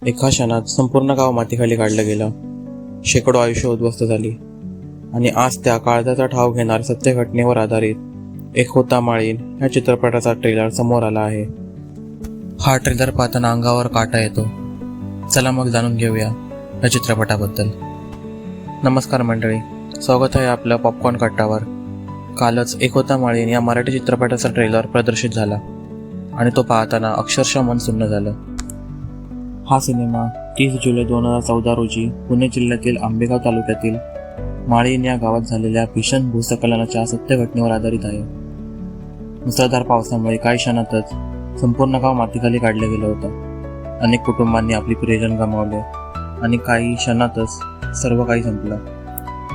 एका क्षणात संपूर्ण गाव मातीखाली काढलं गेलं. शेकडो आयुष्य उद्ध्वस्त झाली आणि आज त्या काळजाचा ठाव घेणार सत्य घटनेवर आधारित एक होता माळीन ह्या चित्रपटाचा ट्रेलर समोर आला आहे. हा ट्रेलर पाहताना अंगावर काटा येतो. चला मग जाणून घेऊया या चित्रपटाबद्दल. नमस्कार मंडळी, स्वागत आहे आपल्या पॉपकॉर्न कट्टावर. कालच एक होता माळीन या मराठी चित्रपटाचा ट्रेलर प्रदर्शित झाला आणि तो पाहताना अक्षरशः मन सुन्न झालं. हा सिनेमा 30 जुलै 2014 रोजी पुणे जिल्ह्यातील आंबेगाव तालुक्यातील माळीन या गावात झालेल्या भीषण भूस्खलनाच्या सत्य घटनेवर आधारित आहे. मुसळधार पावसामुळे काही क्षणातच संपूर्ण गाव मातीखाली काढलं गेलं होतं. अनेक कुटुंबांनी आपली प्रियजन गमावले आणि काही क्षणातच सर्व काही संपलं.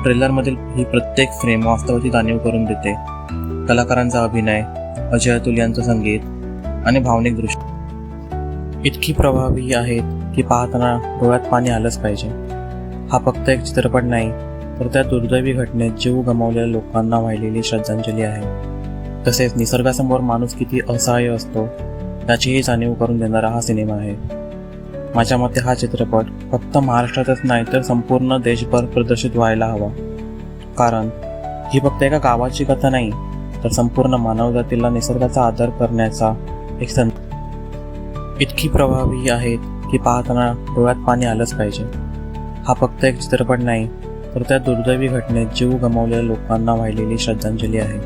ट्रेलरमधील ही प्रत्येक फ्रेम वास्तवाची जाणीव करून देते. कलाकारांचा अभिनय, अजय अतुल यांचं संगीत आणि भावनिक दृश्य इतकी प्रभावी आहेत की पाहताना डोळ्यात पाणी आलंच पाहिजे. हा फक्त एक चित्रपट नाही, तर त्या दुर्दैवी घटनेत जीव गमावलेल्या लोकांना वाहिलेली श्रद्धांजली आहे. तसेच निसर्गासमोर माणूस किती असहाय्य असतो याचीही जाणीव करून देणारा हा सिनेमा आहे. माझ्या मते हा चित्रपट फक्त महाराष्ट्रातच नाही तर संपूर्ण देशभर प्रदर्शित व्हायला हवा. कारण ही फक्त एका गावाची कथा नाही, तर संपूर्ण मानवजातीला निसर्गाचा आदर करण्याचा एक संदेश इतकी प्रभावी आहेत की पाहताना डोळ्यात पाणी आलंच पाहिजे. हा फक्त एक चित्रपट नाही, तर त्या दुर्दैवी घटनेत जीव गमावलेल्या लोकांना वाहिलेली श्रद्धांजली आहे.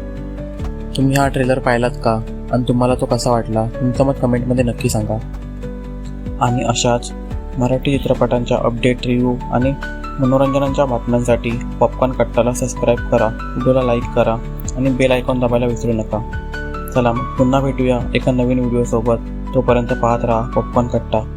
तुम्ही हा ट्रेलर पाहिलात का आणि तुम्हाला तो कसा वाटला? तुमचं मत कमेंटमध्ये नक्की सांगा. आणि अशाच मराठी चित्रपटांच्या अपडेट, रिव्ह्यू आणि मनोरंजनाच्या बातम्यांसाठी पॉपकॉर्न कट्टाला सबस्क्राईब करा, व्हिडिओला लाईक करा आणि बेल आयकॉन दाबायला विसरू नका. चला मग पुन्हा भेटूया एका नवीन व्हिडिओसोबत. तोपर्यंत पाहत राहा पॉपकॉर्न कट्टा.